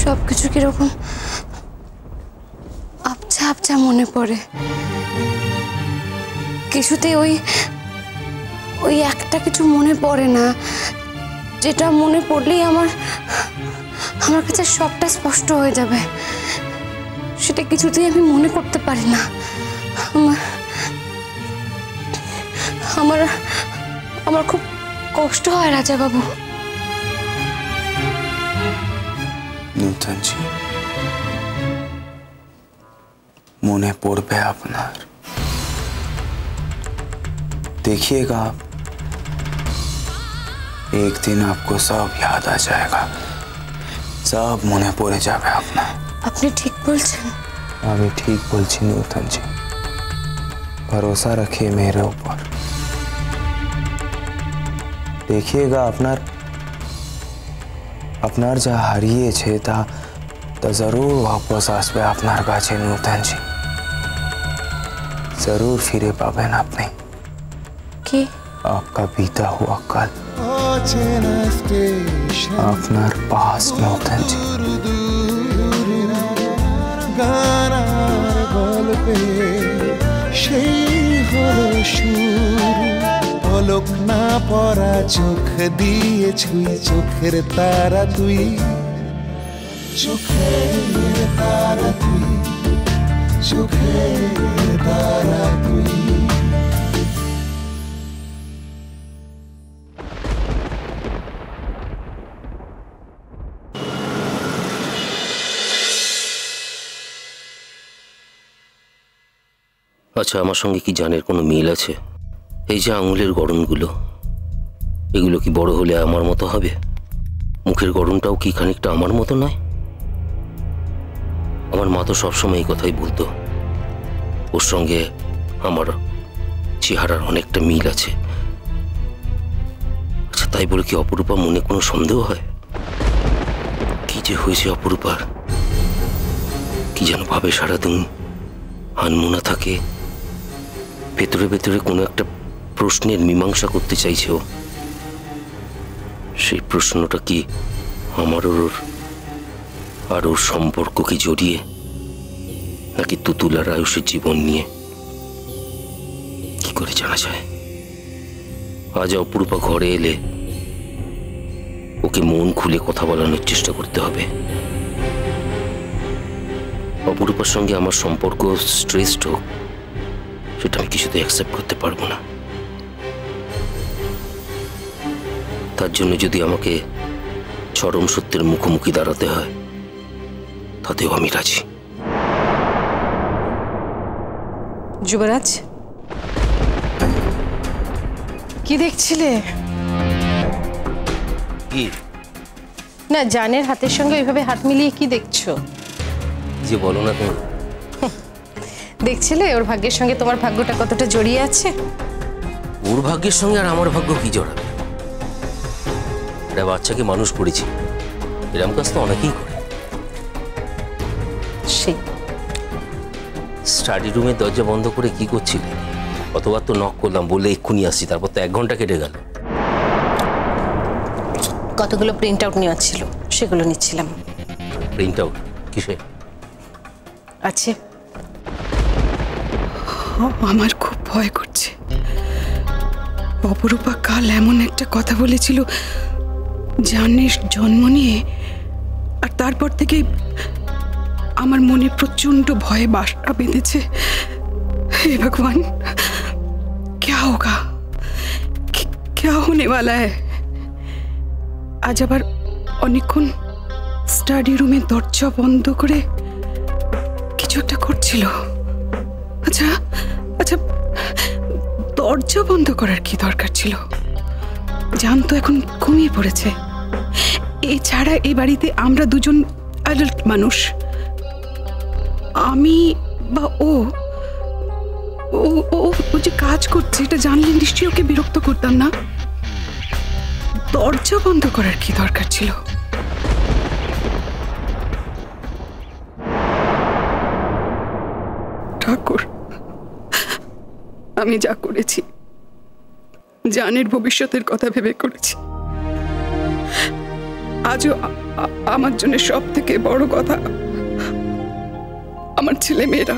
সবকিছু কিরকম আবছা আবছা মনে পড়ে। কিছুতে ওই একটা কিছু মনে পড়ে না, যেটা মনে পড়লেই আমার কাছে সবটা স্পষ্ট হয়ে যাবে। সেটা কিছুতেই আমি মনে করতে পারি না। আমার খুব কষ্ট হয় রাজা বাবু। নূতন জি, মনে পড়বে আপনার। देखिएगा आप, एक दिन आपको सब याद आ जाएगा, सब মনে পড়ে যাবে আপনার। আপনি ঠিক বলছেন? আমি ঠিক বলছি নূতন জি, भरोसा रखिए मेरे ऊपर। देखिएगा আপনার যা হারিয়েছে তা জরুর वापस আসবে আপনার কাছে নূতন জি, जरूर ফিরে পাবেন আপনি। কি? आपका बीता हुआ कल, আপনার पास्ट नूतन जी। পলক না পরা চোখ দিয়ে ছুঁই চোখের তারা তুই, চোখের তারা তুই, চোখের তারা তুই। আচ্ছা, আমার সঙ্গে কি জানের কোনো মিল আছে? এই যে আঙুলের গড়নগুলো, এগুলো কি বড় হলে আমার মতো হবে? মুখের গড়নটাও কি খানিকটা আমার মতো নয়? আমার মা তো সবসময় এই কথাই বলতো, ওর সঙ্গে আমার চেহারার অনেকটা মিল আছে। আচ্ছা, তাই বলে কি অপরূপা মনে কোনো সন্দেহ হয়? কি যে হয়েছে অপরূপার, কি যেন ভাবে সারাদিন, আনমনা থাকে, ভেতরে ভেতরে কোনো একটা প্রশ্নের মীমাংসা করতে চাইছে ও। সেই প্রশ্নটা কি আমার আর ওর সম্পর্ক কি জড়িয়ে, নাকি তুতুল আর আয়ুষের জীবন নিয়ে? কি করে জানা যায়? আজ অপরূপা ঘরে এলে ওকে মন খুলে কথা বলানোর চেষ্টা করতে হবে। অপরূপার সঙ্গে আমার সম্পর্ক স্ট্রেসড হোক, সেটা আমি কিছুতে অ্যাকসেপ্ট করতে পারবো না। তার জন্য যদি আমাকে চরম সত্যের মুখোমুখি দাঁড়াতে হয়, তাতেও আমি রাজি। যুবরাজ, কি দেখছিলে? কি না, জানের হাতের সঙ্গে ওইভাবে হাত মিলিয়ে কি দেখছো? যে বলো না তুমি। দেখছিলে ওর ভাগ্যের সঙ্গে তোমার ভাগ্যটা কতটা জড়িয়ে আছে? ওর ভাগ্যের সঙ্গে আর আমার ভাগ্য কি জড়াবে? এটা বাচ্চাকে মানুষ করেছি, এরম কাজ তো অনেকেই করে। সেই স্টাডি রুমের দরজা বন্ধ করে কি করছিলে? কতবার তো নক করলাম, বলে এক্ষুনি আসছি, তারপর তো 1 ঘন্টা কেটে গেল। কতগুলো প্রিন্ট আউট নেওয়া ছিল, সেগুলো নিচ্ছিলাম। প্রিন্ট আউট কিসে আছে? আমার খুব ভয় করছে। অপরূপা কাল এমন একটা কথা বলেছিল জানের জন্ম নিয়ে, আর তারপর থেকে আমার মনে প্রচন্ড ভয়ে বাসা বেঁধেছে। হে ভগবান, क्या होगा, क्या होने वाला है? আজ আবার অনেকক্ষণ স্টাডি রুমে দরজা বন্ধ করে কিছু একটা করছিল। আচ্ছা আচ্ছা, দরজা বন্ধ করার কি দরকার ছিল? জান তো এখন ঘুমিয়ে পড়েছে। এছাড়া এই বাড়িতে আমরা দুজন অ্যাডাল্ট মানুষ, আমি বা ও যে কাজ করছে এটা জানলে নিশ্চয়ই ওকে বিরক্ত করতাম না। দরজা বন্ধ করার কি দরকার ছিল? ঠাকুর, আমি যা করেছি জানের ভবিষ্যতের কথা ভেবে করেছি। আজও আমার জন্য সব থেকে বড় কথা আমার ছেলে মেয়েরা।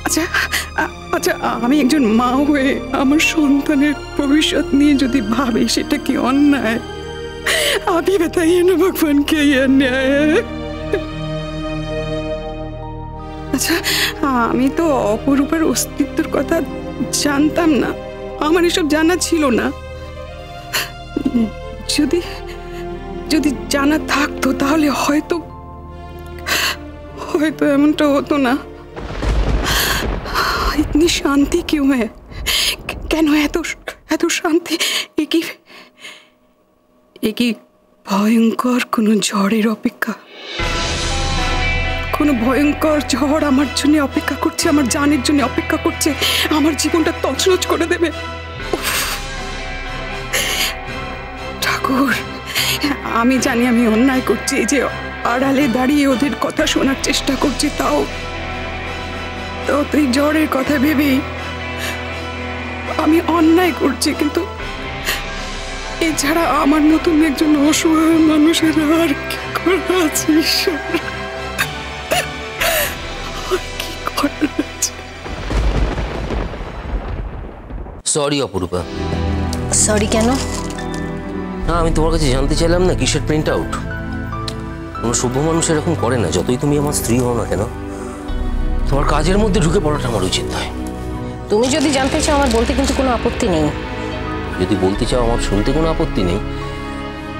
আচ্ছা আচ্ছা, আমি একজন মা হয়ে আমার সন্তানের ভবিষ্যৎ নিয়ে যদি ভাবি, সেটা কি অন্যায়? আপনি बताइए ना भगवान, क्या ये अन्याय है? আচ্ছা, আমি তো অপরূপার অস্তিত্বের কথা জানতাম না, আমার এসব জানা ছিল না। যদি যদি জানা থাকতো তাহলে হয়তো হয়তো এমনটা হতো না। इतनी शांति क्यों है? কেন এত এত শান্তি? একই ভয়ঙ্কর কোনো ঝড়ের অপেক্ষা, কোনো ভয়ঙ্কর ঝড় আমার জন্য অপেক্ষা করছে, আমার জানের জন্য অপেক্ষা করছে, আমার জীবনটা তছনছ করে দেবে। ঠাকুর, আমি জানি আমি অন্যায় করছি, যে আড়ালে দাঁড়িয়ে ওদের কথা শোনার চেষ্টা করছি, তাও তুই ঝড়ের কথা ভেবেই আমি অন্যায় করছি। কিন্তু এছাড়া আমার মতন একজন অসহায় মানুষের আর কি করা আছে? ঈশ্বর, কি করা আছে? সরি অপরূপা। সরি কেন? না, আমি তোমার কাছে জানতে চাইলাম না কিসের প্রিন্ট আউট। কোনো সভ্য মানুষ এরকম করে না, যতই তুমি আমার স্ত্রী হও না কেন। তোমার কাজের মধ্যে ঢুকে পড়াটা আমার উচিত নয়। তুমি যদি জানতে চাও আমার বলতে কিন্তু কোনো আপত্তি নেই। যদি বলতে চাও আমার শুনতে কোনো আপত্তি নেই,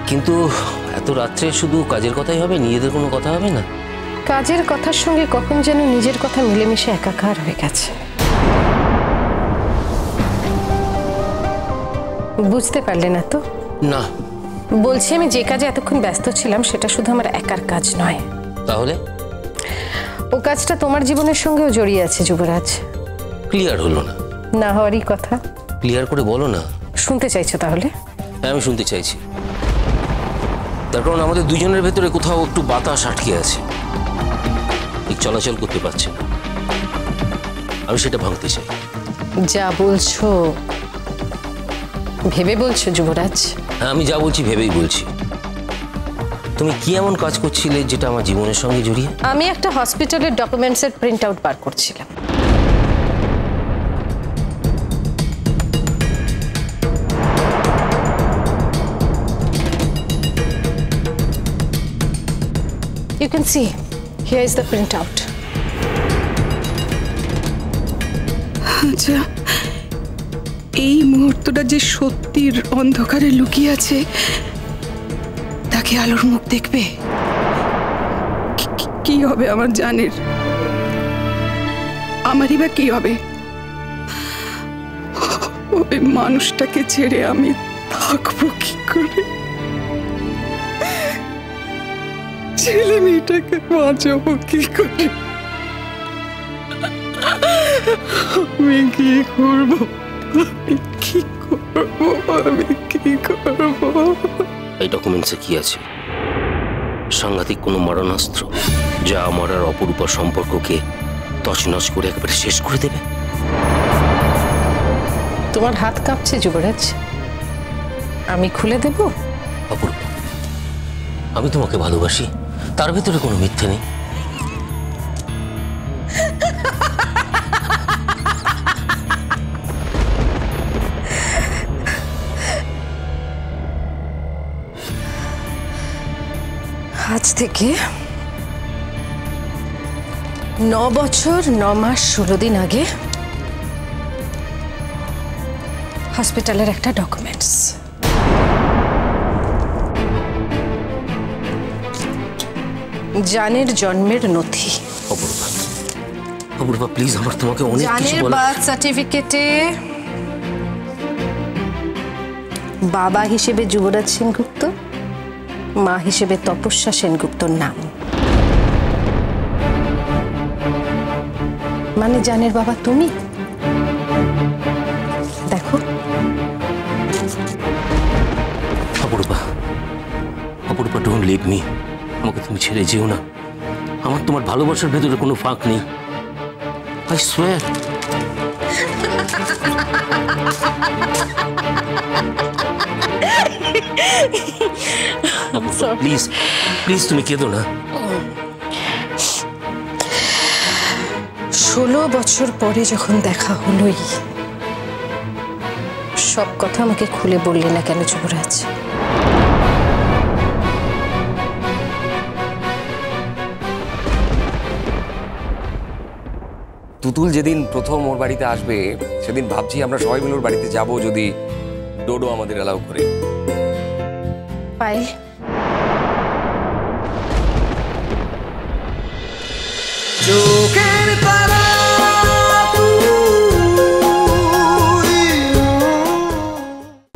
কিন্তু এত রাত্রে শুধু কাজের কথাই হবে, নিজেদের কোনো কথা হবে না? কাজের কথার সঙ্গে কখন যেন নিজের কথা মিলেমিশে একাকার হয়ে গেছে। বুঝতে পারলে না তো? না। বলছি, আমি যে কাজে এতক্ষণ ব্যস্ত ছিলাম সেটা শুধু আমার একার কাজ নয়। তাহলে? ও কাজটা তোমার জীবনের সঙ্গেও জড়িয়ে আছে যুবরাজ। ক্লিয়ার হলো না? না হওয়ারই কথা। ক্লিয়ার করে বলো না। শুনতে চাইছো তাহলে? হ্যাঁ, আমি শুনতে চাইছি। তার কারণ আমাদের দুজনের ভেতরে কোথাও একটু বাতাস আটকে আছে, ঠিক চলাচল করতে পারছে না। আমি সেটা ভাঙতে চাই। যা বলছো ভেবে বলছো যুবরাজ? হ্যাঁ, আমি যা বলছি ভেবেই বলছি। তুমি কি এমন কাজ করছিলে যেটা আমার জীবনের সঙ্গে জড়িয়ে? আমি একটা হসপিটালের ডকুমেন্টসের প্রিন্ট আউট বার করছিলাম। You can see, here is the printout. আচ্ছা, এই মুহূর্তটা যে সত্যির অন্ধকারে লুকিয়ে আছে, তাকে আলোর মুখ দেখবে? কি হবে আমার জানের? আমারই বা কি হবে? ওই মানুষটাকে ছেড়ে আমি থাকবো কি করে? ছেলে মেয়েটাকে বাঁচাবো কি করে? আমি কি করবো? আমি কি করবো? আমি কি করবো? এই ডকুমেন্টসে কি আছে? সাংঘাতিক কোনো মারণাস্ত্র যা আমার আর অপরূপার সম্পর্ককে তছনছ করে একেবারে শেষ করে দেবে? তোমার হাত কাঁপছে যুবরাজ, আমি খুলে দেব? অপরূপা, আমি তোমাকে ভালোবাসি, তার ভেতরে কোনো মিথ্যে নেই। আজ থেকে 9 বছর 9 মাস 16 দিন আগে হসপিটালের একটা ডকুমেন্টস। জানের জন্মের নথি। অপরূপা, অপরূপা প্লিজ, আমার তোমাকে অনেক কিছু জানের বলা। বার্থ সার্টিফিকেটে বাবা হিসেবে যুবরাজ সেনগুপ্ত, মা হিসেবে তপস্যা সেনগুপ্তর নাম। মানে জানের বাবা তুমি? দেখো। অপরূপা, অপরূপা, ডোন্ট লিভ মি। আমাকে তুমি ছেড়ে যেও না। আমার তোমার ভালোবাসার ভেতরে কোনো ফাঁক নেই, আই সোয়ার। প্লিজ প্লিজ তুমি কেঁদো না। 16 বছর পরে যখন দেখা হলোই, সব কথা আমাকে খুলে বললি না কেন যুবরাজ? তুতুল যেদিন প্রথম ওর বাড়িতে আসবে সেদিন ভাবছি আমরা সবাই মিলে ওর বাড়িতে যাব, যদি ডোডো আমাদের অ্যালাউ করে। পায়েল,